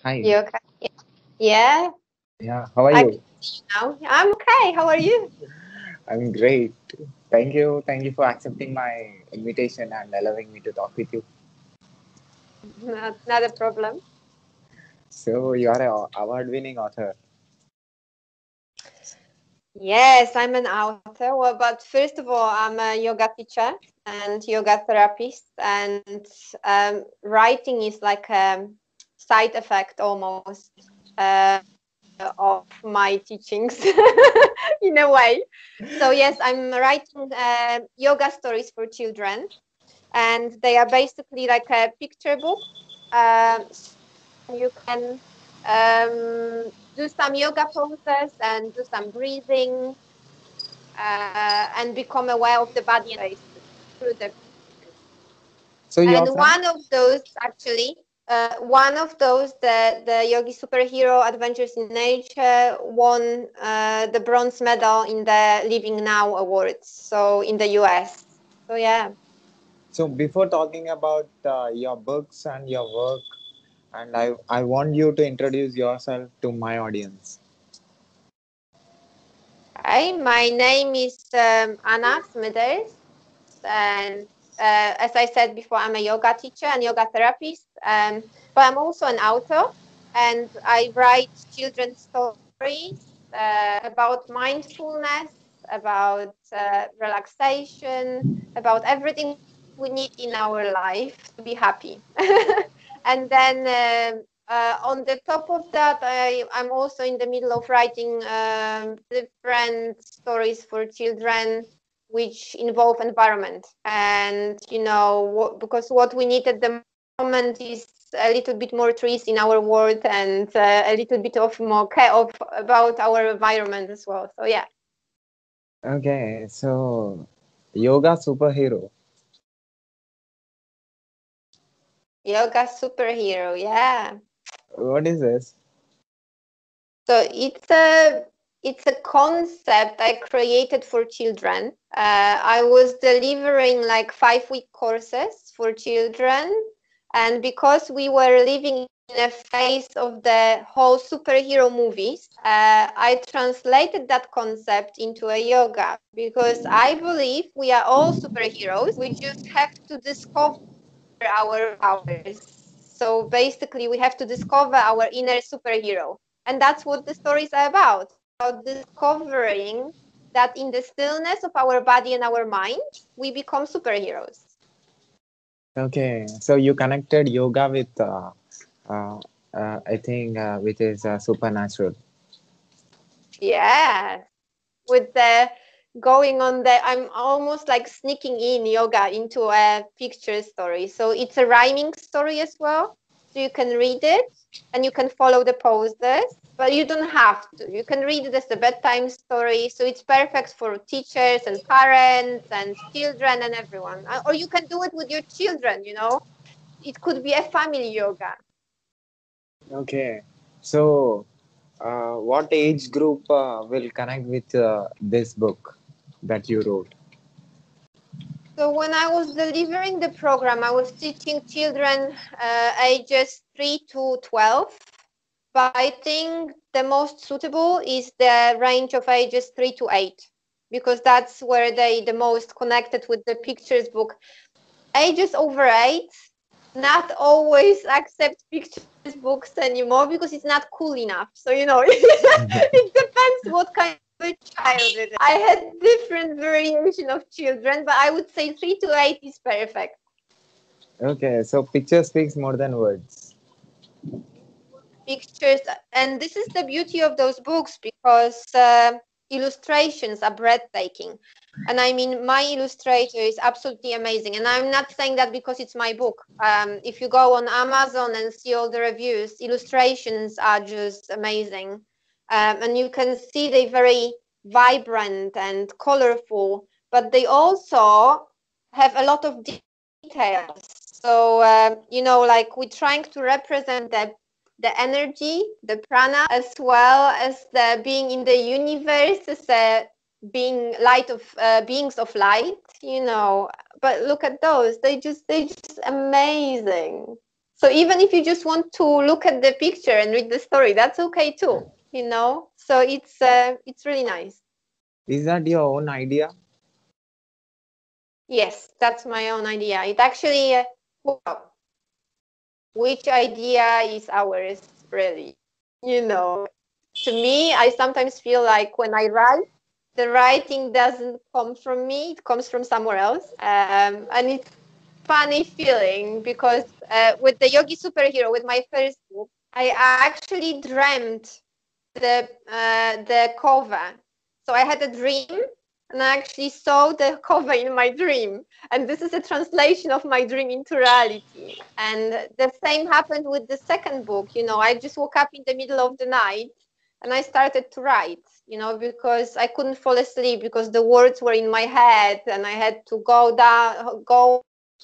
Hi. You okay? Yeah, Yeah, how are I can you? see you now. I'm okay. How are you? I'm great. Thank you. Thank you for accepting my invitation and allowing me to talk with you. Not a problem. So, you are a award-winning author. Yes, I'm an author. Well, but first of all, I'm a yoga teacher and yoga therapist, and writing is like a side effect almost of my teachings in a way. So yes, I'm writing yoga stories for children, and they are basically like a picture book. You can do some yoga poses and do some breathing and become aware of the body and face through the pictures. So, you are And from? one of those actually, the Yogi Superhero Adventures in Nature won the bronze medal in the Living Now Awards, so in the US. So yeah. So, before talking about your books and your work, and I want you to introduce yourself to my audience. Hi, my name is Anna Smithers, and as I said before, I'm a yoga teacher and yoga therapist, but I'm also an author, and I write children's stories about mindfulness, about relaxation, about everything we need in our life to be happy. And then on the top of that, I'm also in the middle of writing different stories for children which involve environment. And because what we need at the moment is a little bit more trees in our world, and a little bit of more care of about our environment as well. So yeah. Okay, so yoga superhero. Yoga superhero, yeah. What is this? So it's a concept I created for children. I was delivering like 5-week courses for children, and because we were living in a phase of the whole superhero movies, I translated that concept into a yoga because I believe we are all superheroes. We just have to discover our powers. So basically, we have to discover our inner superhero. And that's what the stories are about discovering that in the stillness of our body and our mind, we become superheroes. Okay, so you connected yoga with, uh, I think, which is supernatural. Yeah. With the going on the, I'm almost like sneaking in yoga into a picture story. So it's a rhyming story as well. So you can read it and you can follow the posters, but you don't have to. You can read it as a bedtime story. So it's perfect for teachers and parents and children and everyone. Or you can do it with your children. It could be a family yoga. Okay, so what age group will connect with this book that you wrote? So when I was delivering the program, I was teaching children ages 3 to 12, but I think the most suitable is the range of ages 3 to 8, because that's where they the most connected with the pictures book. Ages over 8 not always accept pictures books anymore because it's not cool enough. So it depends what kind of a child it is. I had different variation of children, but I would say 3 to 8 is perfect. Okay, so picture speaks more than words. Pictures, and this is the beauty of those books because illustrations are breathtaking. And I mean, my illustrator is absolutely amazing, and I'm not saying that because it's my book. If you go on Amazon and see all the reviews, illustrations are just amazing. And you can see they're very vibrant and colorful, but they also have a lot of details. So like we're trying to represent the energy, the prana, as well as the being in the universe as a being light of beings of light. But look at those; they just amazing. So even if you just want to look at the picture and read the story, that's okay too, you know. So it's really nice. Is that your own idea? Yes, that's my own idea. It actually, well, which idea is ours, really? You know, to me, I sometimes feel like when I write, the writing doesn't come from me, it comes from somewhere else. And it's funny feeling because with the Yogi Superhero, with my first book, I actually dreamt the cover. So I had a dream and I actually saw the cover in my dream. And this is a translation of my dream into reality. And the same happened with the second book. You know, I just woke up in the middle of the night and I started to write, you know, because I couldn't fall asleep because the words were in my head and I had to go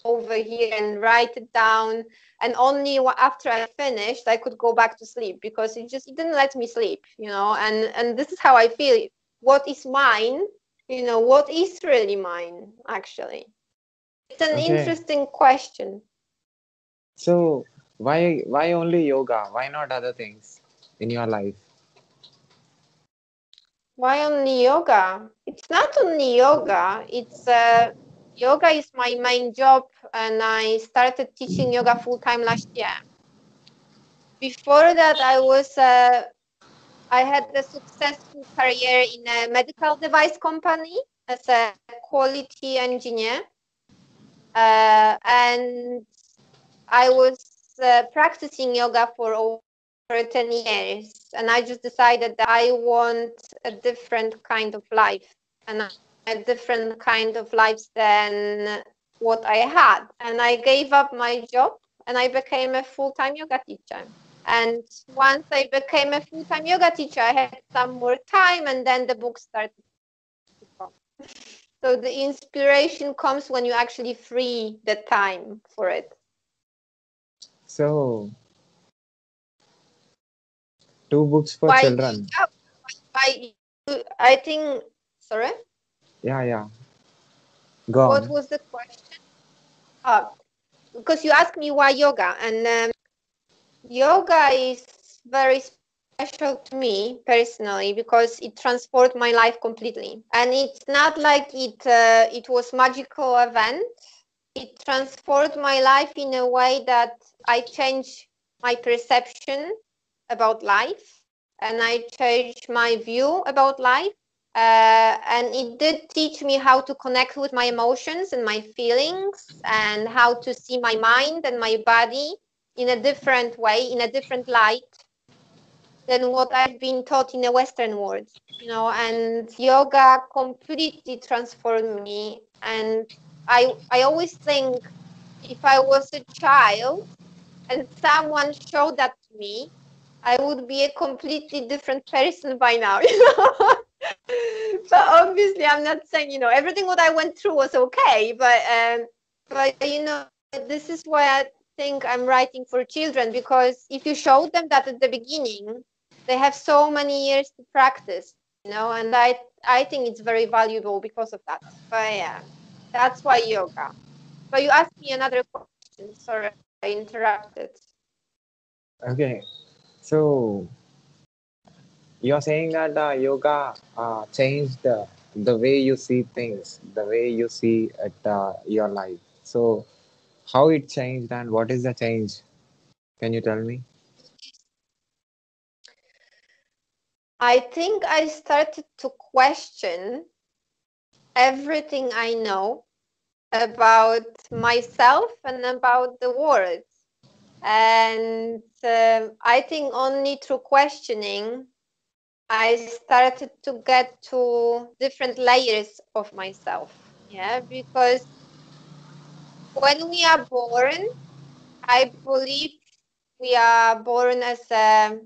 over here and write it down. And only after I finished, I could go back to sleep because it didn't let me sleep, you know. And this is how I feel. What is mine? You know, what is really mine? Actually, it's an Okay. interesting question. So why only yoga? Why not other things in your life? Why only yoga? It's not only yoga. It's yoga is my main job, and I started teaching yoga full time last year. Before that, I had a successful career in a medical device company as a quality engineer, and I was practicing yoga for over 10 years, and I just decided that I want a different kind of life and a different kind of life than what I had. And I gave up my job and I became a full-time yoga teacher. And once I became a full-time yoga teacher, I had some more time, and then the book started to come. So the inspiration comes when you actually free the time for it. So two books for Why children. yoga? Why I think, sorry, Yeah, yeah. Go what on. was the question? Uh, because you asked me why yoga, and yoga is very special to me personally because it transformed my life completely. And it's not like it was magical event. It transformed my life in a way that I changed my perception about life and I changed my view about life. And it did teach me how to connect with my emotions and my feelings and how to see my mind and my body in a different way, in a different light than what I've been taught in the Western world, you know. And yoga completely transformed me. And I always think if I was a child and someone showed that to me, I would be a completely different person by now, you know. But obviously, I'm not saying, you know, everything what I went through was okay. But you know, this is why I think I'm writing for children, because if you show them that at the beginning, they have so many years to practice, you know, and I think it's very valuable because of that. But yeah, that's why yoga. But you asked me another question. Sorry, I interrupted. Okay. So you're saying that yoga changed the way you see things, the way you see at your life. So how it changed and what is the change? Can you tell me? I think I started to question everything I know about myself and about the world. And I think only through questioning, I started to get to different layers of myself. Yeah, because when we are born, I believe we are born as a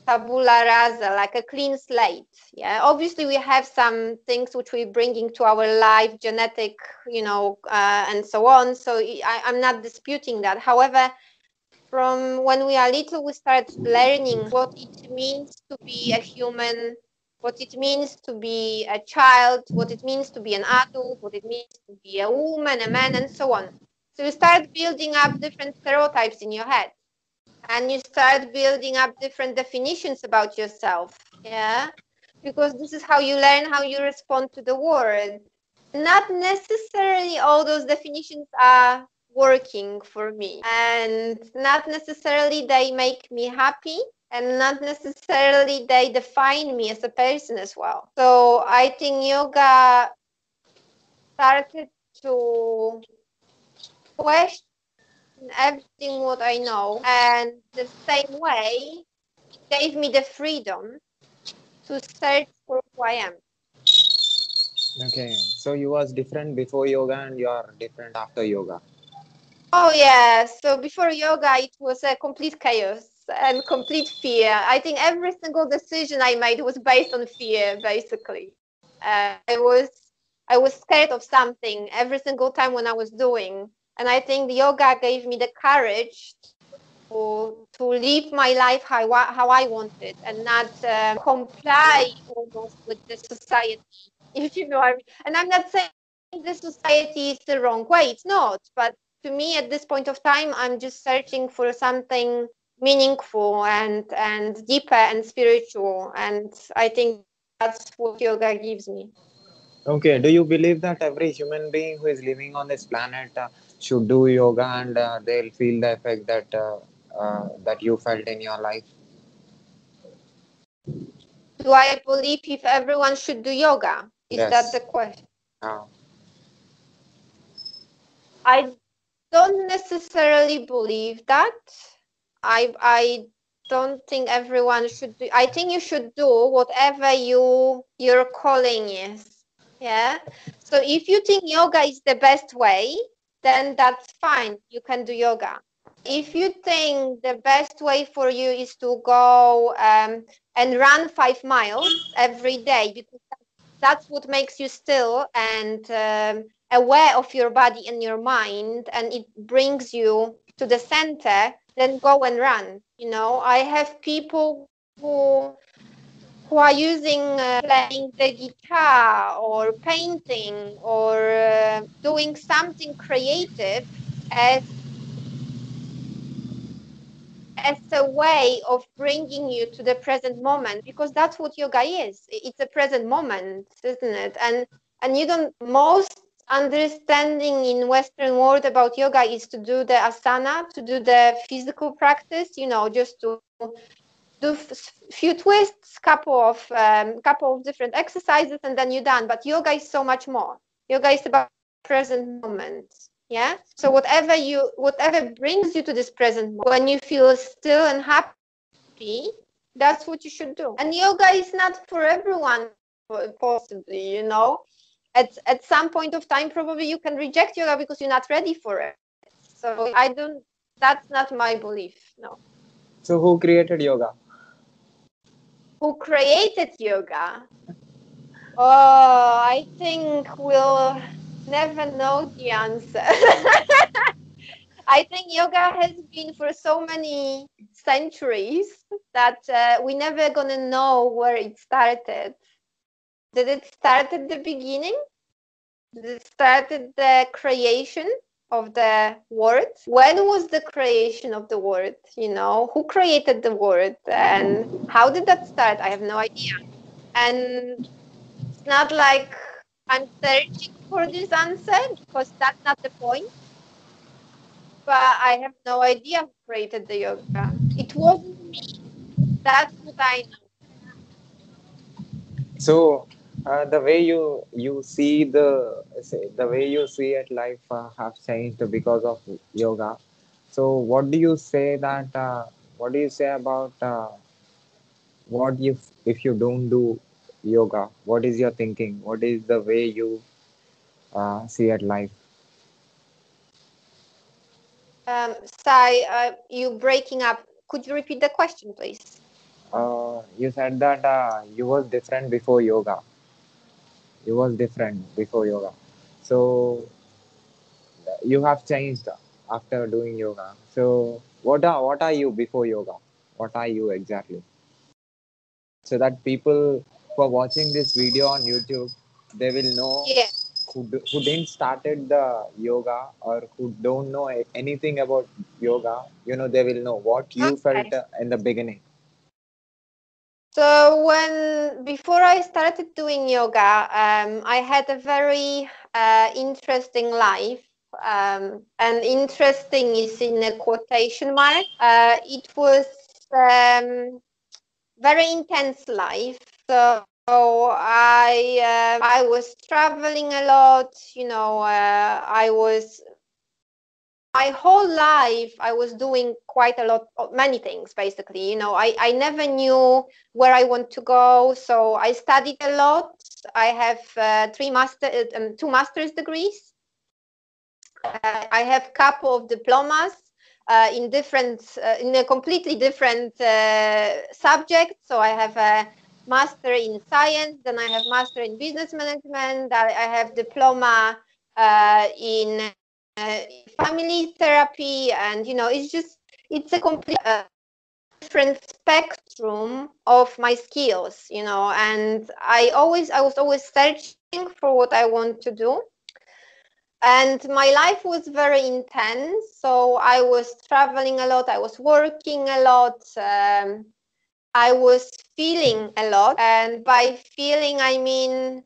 tabula rasa, like a clean slate. Yeah, obviously we have some things which we bring into our life, genetic, you know, and so on. So I'm not disputing that. However, from when we are little, we start learning what it means to be a human, what it means to be a child, what it means to be an adult, what it means to be a woman, a man, and so on. So you start building up different stereotypes in your head, and you start building up different definitions about yourself. Yeah, because this is how you learn how you respond to the world. Not necessarily all those definitions are working for me, and not necessarily they make me happy, and not necessarily they define me as a person as well. So I think yoga started to question everything what I know, and the same way it gave me the freedom to search for who I am. Okay, so you was different before yoga and you are different after yoga. Oh yeah, so before yoga it was a complete chaos and complete fear. I think every single decision I made was based on fear, basically. I was scared of something every single time when I was doing, and I think yoga gave me the courage to live my life how I wanted, and not comply almost with the society, if you know what I mean. And I'm not saying the society is the wrong way, it's not. But to me, at this point of time, I'm just searching for something meaningful and deeper and spiritual, and I think that's what yoga gives me. Okay, do you believe that every human being who is living on this planet should do yoga and they'll feel the effect that you felt in your life? Do I believe if everyone should do yoga? Is that the Yes. question? Uh, I don't necessarily believe that. I don't think everyone should do. I think you should do whatever your calling is. Yeah. So if you think yoga is the best way, then that's fine. You can do yoga. If you think the best way for you is to go and run 5 miles every day, because that's what makes you still and aware of your body and your mind, and it brings you to the center, then go and run. I have people who are using playing the guitar or painting or doing something creative as as a way of bringing you to the present moment, because that's what yoga is. It's a present moment, isn't it? And you don't most understanding in Western world about yoga is to do the asana, to do the physical practice, just to do few twists, couple of different exercises, and then you're done. But yoga is so much more. Yoga is about present moment. Yeah. So whatever brings you to this present moment, when you feel still and happy, that's what you should do. And yoga is not for everyone, possibly. At some point of time, probably you can reject yoga because you're not ready for it. So I don't. That's not my belief. No. so who created yoga? Who created yoga? Oh, I think we'll never know the answer. I think yoga has been for so many centuries that we're never gonna know where it started. Did it start at the beginning? Did it start at the creation of the word? When was the creation of the word? Who created the word and how did that start? I have no idea. And it's not like I'm searching for this answer, because that's not the point. But I have no idea who created the yoga. It wasn't me. That's what I know. So the way you see the way you see at life have changed because of yoga. So what do you say about what if you don't do yoga? What is your thinking? What is the way you see at life? Sai, you breaking up. Could you repeat the question, please? You said that you was different before yoga. You was different before yoga. So you have changed after doing yoga. So what are you before yoga? What are you exactly? So that people who are watching this video on YouTube, they will know Yeah. who didn't started the yoga or who don't know anything about yoga, they will know what you felt Okay. in the beginning. So before I started doing yoga, I had a very interesting life. And interesting is in a quotation mark. It was very intense life. So I was traveling a lot. I was my whole life I was doing quite a lot of many things basically. I never knew where I want to go, so I studied a lot. I have two master's degrees. I have couple of diplomas in a completely different subject. So I have a master in science, then I have master in business management. I have diploma in family therapy, and it's a complete different spectrum of my skills. And I was always searching for what I want to do. And my life was very intense, so I was traveling a lot, I was working a lot, I was feeling a lot. And by feeling, I mean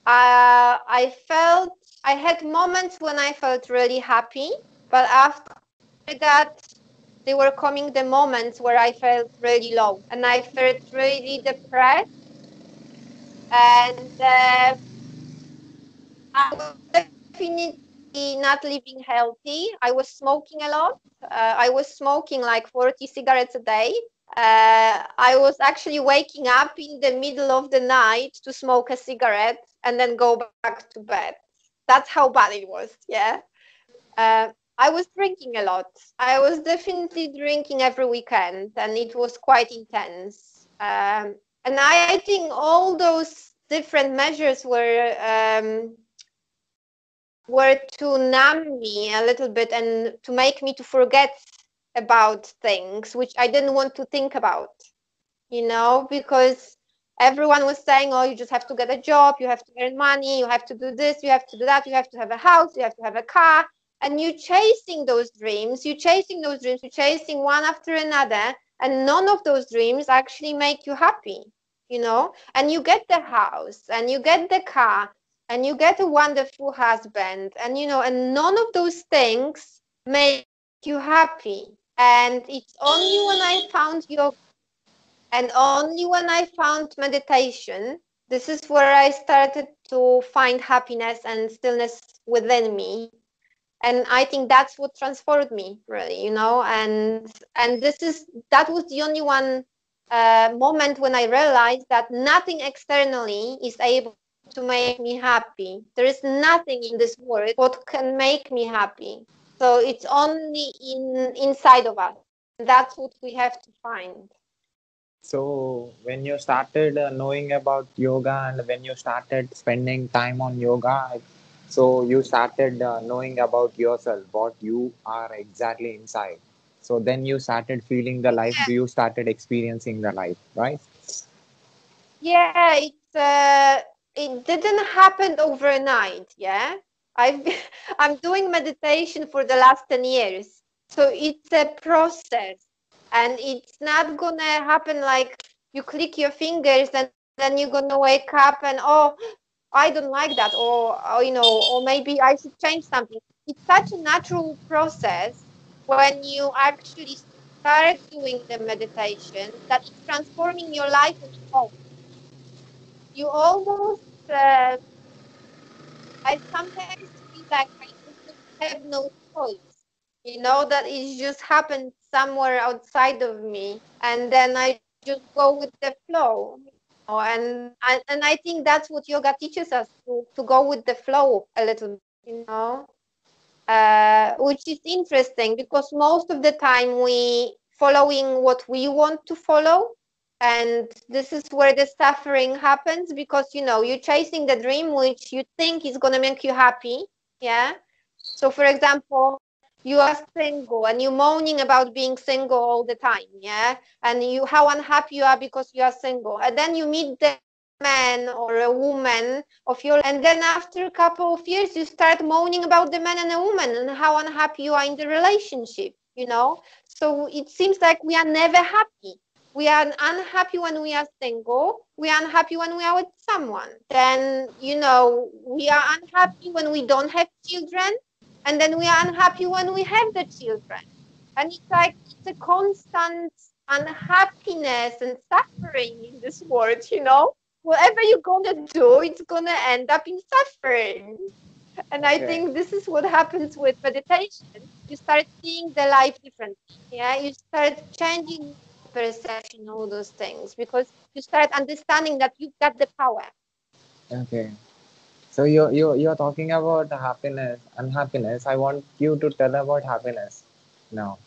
I felt, I had moments when I felt really happy, but after that they were coming the moments where I felt really low and I felt really depressed. And I was definitely not living healthy. I was smoking a lot. I was smoking like 40 cigarettes a day. I was actually waking up in the middle of the night to smoke a cigarette and then go back to bed. That's how bad it was. Yeah. I was drinking a lot. I was definitely drinking every weekend, and it was quite intense. And I think all those different measures were to numb me a little bit and to make me to forget about things which I didn't want to think about, because everyone was saying, oh, you just have to get a job, you have to earn money, you have to do this, you have to do that, you have to have a house, you have to have a car. And you're chasing one after another, and none of those dreams actually make you happy, and you get the house and you get the car and you get a wonderful husband, and none of those things make you happy. And it's only when I found yoga and only when I found meditation, this is where I started to find happiness and stillness within me. And I think that's what transformed me, really, and that was the only one moment when I realized that nothing externally is able to make me happy. There is nothing in this world what can make me happy. So it's only inside of us. That's what we have to find. So when you started knowing about yoga and when you started spending time on yoga, so you started knowing about yourself, what you are exactly inside. So then you started feeling the life, you started experiencing the life, right? Yeah, it didn't happen overnight. Yeah, I've been, I'm doing meditation for the last 10 years, so it's a process, and it's not gonna happen like you click your fingers and then you're gonna wake up and, oh, I don't like that, or maybe I should change something. It's such a natural process when you actually start doing the meditation that it's transforming your life on its own. You almost, I sometimes feel like I almost have no choice, that it just happened somewhere outside of me, and then I just go with the flow. And I think that's what yoga teaches us, to go with the flow a little bit, which is interesting because most of the time we following what we want to follow, and this is where the suffering happens because you're chasing the dream which you think is going to make you happy. Yeah. So for example, you are single and you're moaning about being single all the time. Yeah. And you how unhappy you are because you are single, and then you meet the man or a woman of your, and then after a couple of years you start moaning about the man and a woman and how unhappy you are in the relationship, you know. So it seems like we are never happy. We are unhappy when we are single, we are unhappy when we are with someone, then, you know, we are unhappy when we don't have children, and then we are unhappy when we have the children. And it's like it's a constant unhappiness and suffering in this world, you know. Whatever you're gonna do, it's gonna end up in suffering. And I Okay. think this is what happens with meditation. You start seeing the life differently. Yeah, you start changing perception, all those things, because you start understanding that you've got the power. Okay. So you're talking about happiness, unhappiness. I want you to tell about happiness now.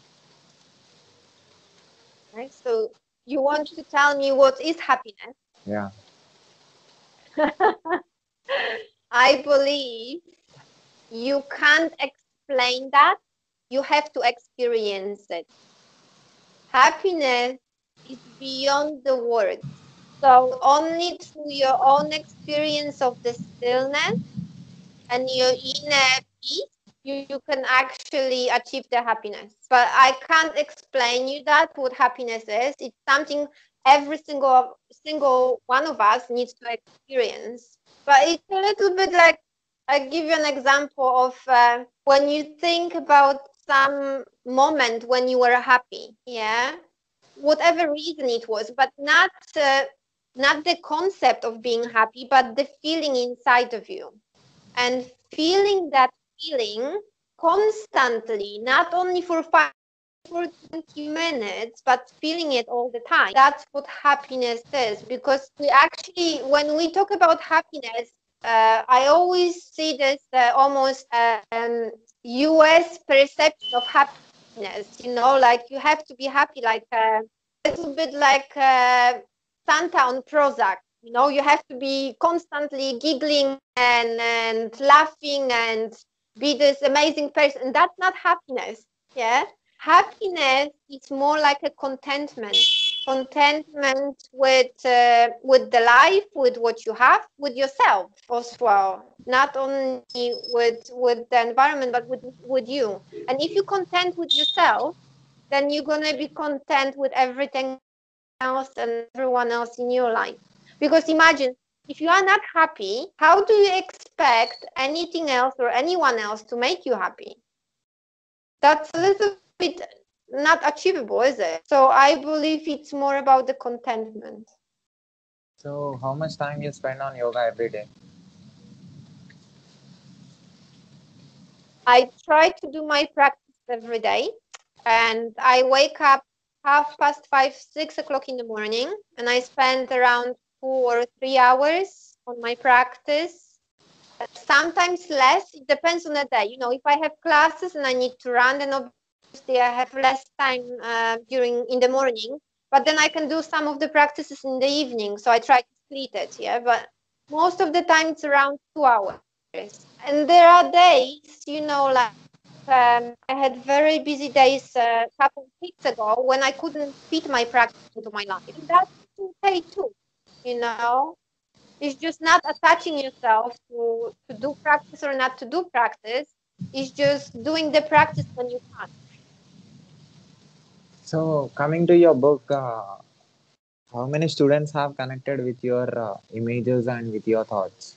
Right? So you want to tell me what is happiness? Yeah. I believe you can't explain that. You have to experience it. Happiness is beyond the words. So only through your own experience of the stillness and your inner peace, you can actually achieve the happiness. But I can't explain you that what happiness is. It's something every single one of us needs to experience. But it's a little bit like, I give you an example of when you think about some moment when you were happy, yeah, whatever reason it was, but not the concept of being happy, but the feeling inside of you, and feeling that feeling constantly, not only for 20 minutes, but feeling it all the time. That's what happiness is. Because we actually, when we talk about happiness, I always see this almost US perception of happiness, you know, like you have to be happy, like a little bit like Santa on Prozac. You know, you have to be constantly giggling and laughing and be this amazing person. And that's not happiness. Yeah. Happiness is more like a contentment with the life, with what you have, with yourself as well. Not only with the environment, but with you. And if you're content with yourself, then you're gonna be content with everything else and everyone else in your life. Because imagine, if you are not happy, how do you expect anything else or anyone else to make you happy? That's a little bit not achievable, is it? So I believe it's more about the contentment. So how much time you spend on yoga every day? I try to do my practice every day, and I wake up 5:30, 6 o'clock in the morning, and I spend around 2 or 3 hours on my practice. Sometimes less. It depends on the day. You know, if I have classes and I need to run, then obviously I have less time during in the morning. But then I can do some of the practices in the evening. So I try to split it. Yeah, but most of the time it's around 2 hours. And there are days, you know, like I had very busy days a couple of weeks ago when I couldn't fit my practice into my life. And that's okay too, you know. It's just not attaching yourself to do practice or not to do practice. It's just doing the practice when you can. So coming to your book, how many students have connected with your images and with your thoughts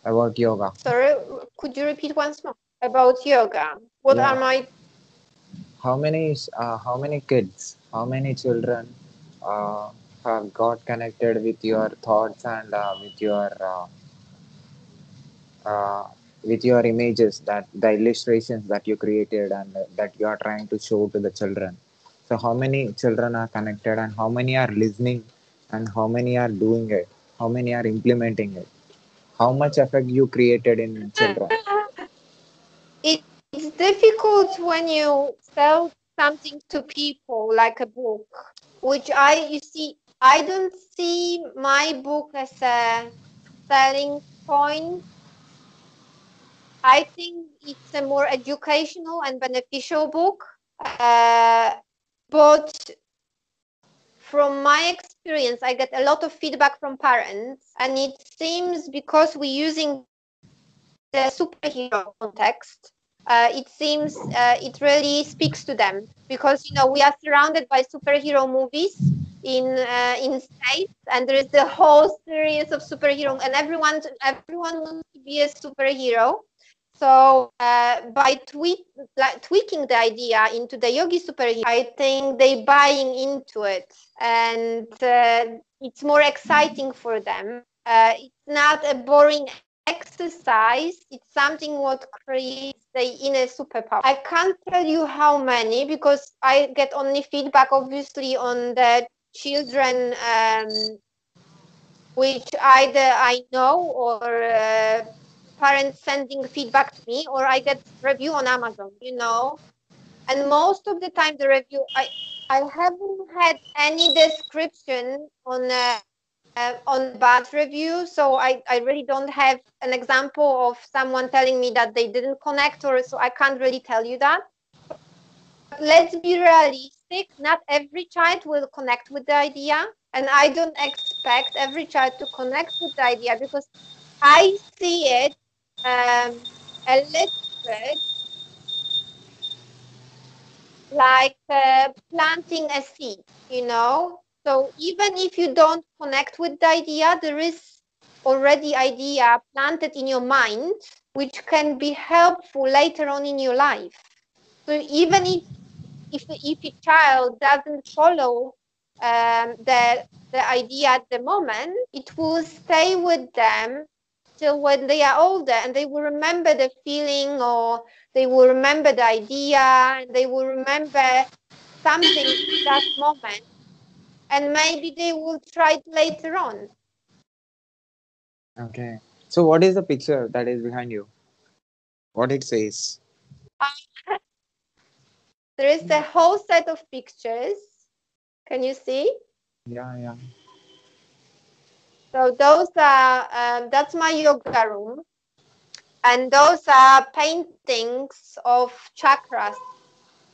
about yoga? Sorry, could you repeat once more about yoga? What are Yeah. my How many kids, how many children have got connected with your thoughts and uh, with your images, that the illustrations that you created and that you are trying to show to the children? So how many children are connected and how many are listening and how many are doing it? How many are implementing it? How much effect you created in children? it's difficult when you sell something to people like a book, which you see, I don't see my book as a selling point. I think it's a more educational and beneficial book. But from my experience, I get a lot of feedback from parents, and it seems because we're using the superhero context, it seems it really speaks to them because we are surrounded by superhero movies in States, and there is a whole series of superhero, and everyone wants to be a superhero. So by tweaking the idea into the yogi superhero, I think they buying into it, and it's more exciting for them. It's not a boring exercise. It's something what creates the inner superpower. I can't tell you how many because I get only feedback, obviously, on the children, which either I know or parents sending feedback to me, or I get review on Amazon. And most of the time the review, I haven't had any description on the bad review, so I really don't have an example of someone telling me that they didn't connect, or so I can't really tell you that. But let's be realistic, not every child will connect with the idea, and I don't expect every child to connect with the idea because I see it a little bit like planting a seed. So even if you don't connect with the idea, there is already idea planted in your mind, which can be helpful later on in your life. So even if a child doesn't follow the idea at the moment, it will stay with them till when they are older, and they will remember the feeling, or they will remember the idea, and they will remember something at that moment, and maybe they will try it later on. Okay. So what is the picture that is behind you? What it says? Uh, there is a whole set of pictures. Can you see? Yeah, yeah. So those are that's my yoga room, and those are paintings of chakras.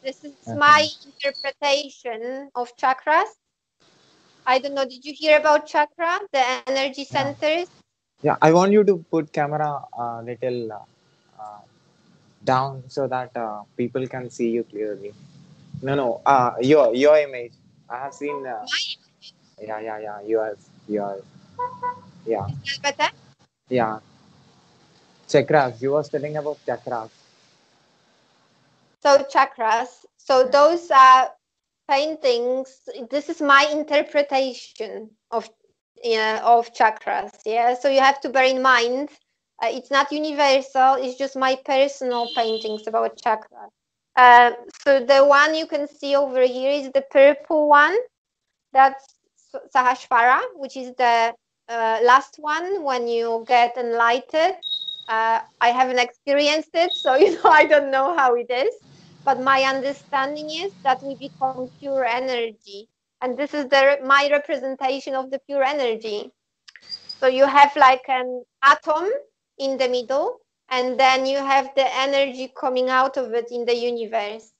This is my Okay. interpretation of chakras. I don't know, did you hear about chakra, the energy Yeah. centers? Yeah. I want you to put camera little down so that people can see you clearly. No, no. Your image. I have seen. Yeah, yeah, yeah. Yours. Yeah, Is that better? yeah. Chakras. You was telling about chakras. So chakras. So Yeah. those are paintings. This is my interpretation of chakras. Yeah. So you have to bear in mind, it's not universal. It's just my personal paintings about chakras. Uh, so the one you can see over here is the purple one. That's Sahasrara, which is the last one when you get enlightened. I haven't experienced it, so I don't know how it is. But my understanding is that we become pure energy, and this is my representation of the pure energy. So you have like an atom in the middle, and then you have the energy coming out of it in the universe.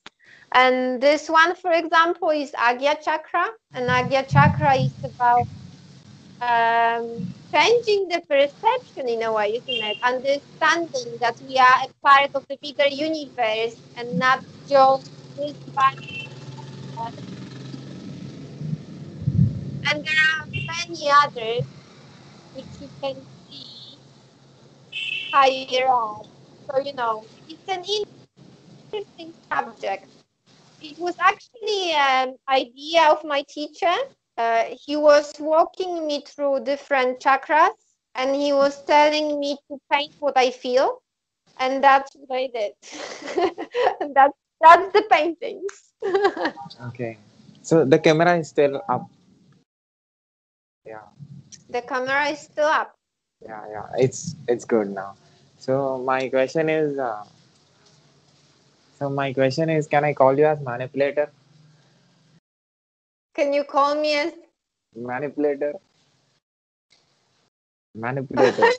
And this one, for example, is Agya chakra, and Agya chakra is about changing the perception in a way, isn't it? Understanding that we are a part of the bigger universe and not just this body. And there are many others which you can see higher up. So, it's an interesting subject. It was actually an idea of my teacher. He was walking me through different chakras, and he was telling me to paint what I feel, and that's what I did. And that's the paintings. Okay. So the camera is still up. Yeah. The camera is still up. Yeah, yeah. It's good now. So my question is. Can I call you as manipulator? Can you call me as Manipulator. Manipulator.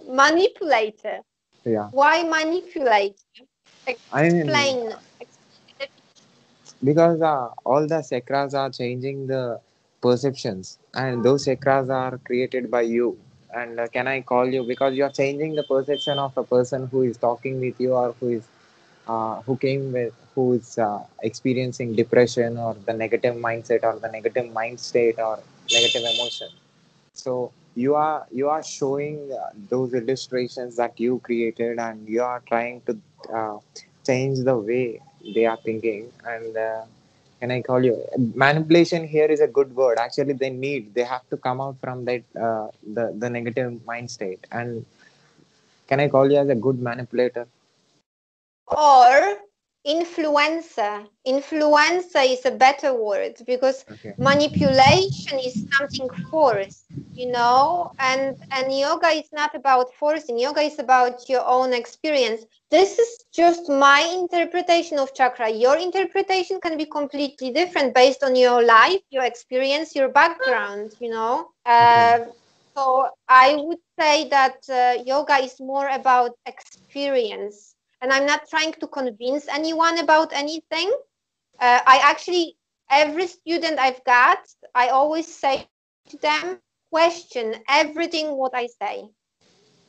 manipulator? Yeah. Why manipulate? I mean, Explain. Explain. because all the chakras are changing the perceptions, and those chakras are created by you. And can I call you because you are changing the perception of a person who is talking with you, or who is experiencing depression or the negative mindset or the negative mind state or negative emotion. So you are showing those illustrations that you created, and you are trying to change the way they are thinking. And can I call you manipulation? Here is a good word. Actually, they have to come out from that the negative mind state. And can I call you as a good manipulator? Or influencer. Influencer is a better word because Okay. manipulation is something forced, and yoga is not about forcing. Yoga is about your own experience. This is just my interpretation of chakra. Your interpretation can be completely different based on your life, your experience, your background. Okay. So I would say that yoga is more about experience, and I'm not trying to convince anyone about anything. I actually, every student I've got, I always say to them, question everything what I say.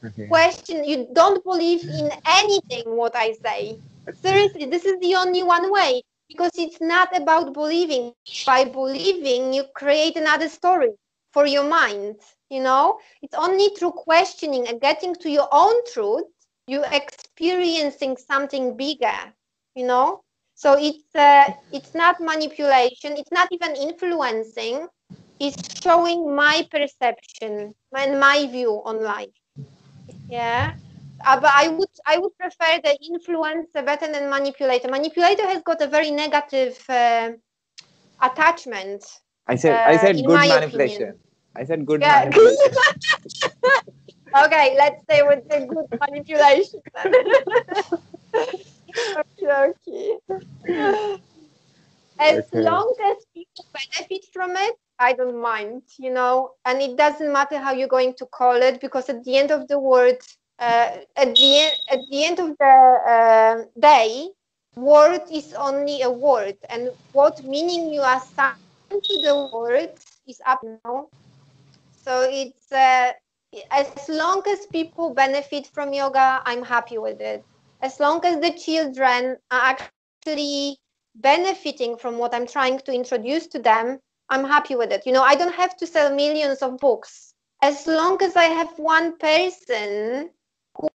Okay. Question, you don't believe in anything what I say. Seriously, this is the only one way, because it's not about believing. By believing, you create another story for your mind. It's only through questioning and getting to your own truth you experiencing something bigger, you know so it's not manipulation, it's not even influencing, it's showing my perception and my view on life. Yeah. But I would prefer the influencer better than manipulator. Manipulator has got a very negative attachment, I said in good my opinion. manipulation. I said good Yeah. manipulation. Okay, let's stay with the good manipulation then. Okay, okay. As Okay. long as people benefit from it, I don't mind. And it doesn't matter how you're going to call it, because at the end of the word, at the end of the day, word is only a word, and what meaning you assign to the word is up to you. So it's as long as people benefit from yoga, I'm happy with it. As long as the children are actually benefiting from what I'm trying to introduce to them, I'm happy with it. I don't have to sell millions of books. As long as I have one person who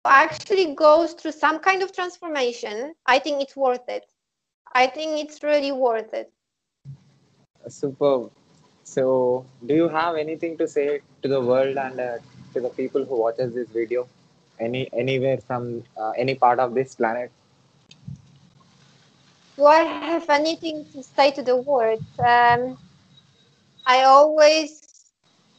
actually goes through some kind of transformation, I think it's worth it. I think it's really worth it. Superb. So, do you have anything to say to the world and to the people who watches this video? Anywhere from any part of this planet? Do I have anything to say to the world? I always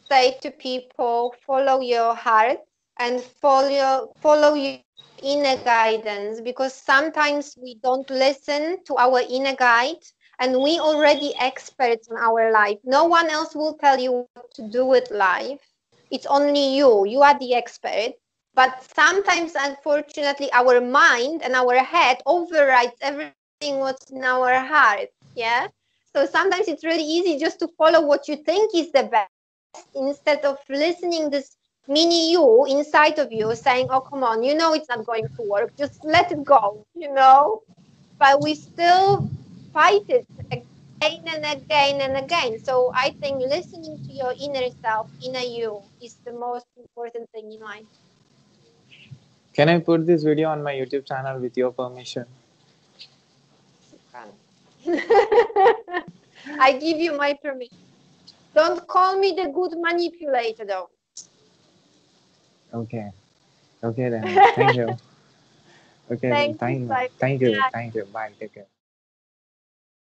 say to people, follow your heart and follow your inner guidance, because sometimes we don't listen to our inner guide, and we already experts in our life. No one else will tell you what to do with life. It's only you. You are the expert. But sometimes, unfortunately, our mind and our head overrides everything what's in our heart. Yeah. So sometimes it's really easy just to follow what you think is the best, instead of listening this mini you inside of you saying, oh, come on, it's not going to work. Just let it go. But we still fight it again and again and again. So I think listening to your inner self, inner you, is the most important thing in life. Can I put this video on my YouTube channel with your permission? You can. I give you my permission. Don't call me the good manipulator, though. Okay. Okay then. Thank you. Okay then. Thank you, Simon. Thank you. Thank you. Bye. Take care.